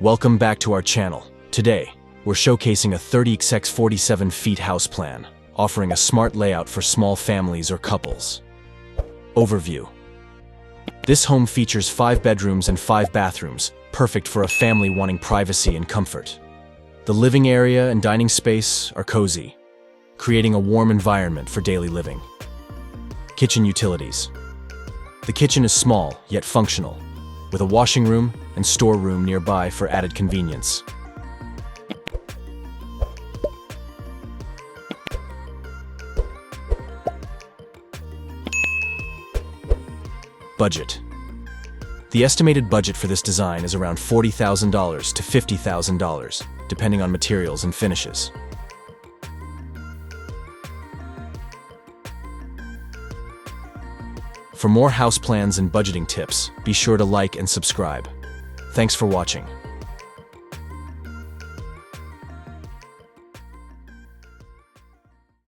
Welcome back to our channel. Today, we're showcasing a 30x 47 feet house plan, offering a smart layout for small families or couples. Overview. This home features 5 bedrooms and 5 bathrooms, perfect for a family wanting privacy and comfort. The living area and dining space are cozy, creating a warm environment for daily living. Kitchen utilities. The kitchen is small, yet functional, with a washing room and storeroom nearby for added convenience. Budget. The estimated budget for this design is around $40,000 to $50,000, depending on materials and finishes. For more house plans and budgeting tips, be sure to like and subscribe. Thanks for watching.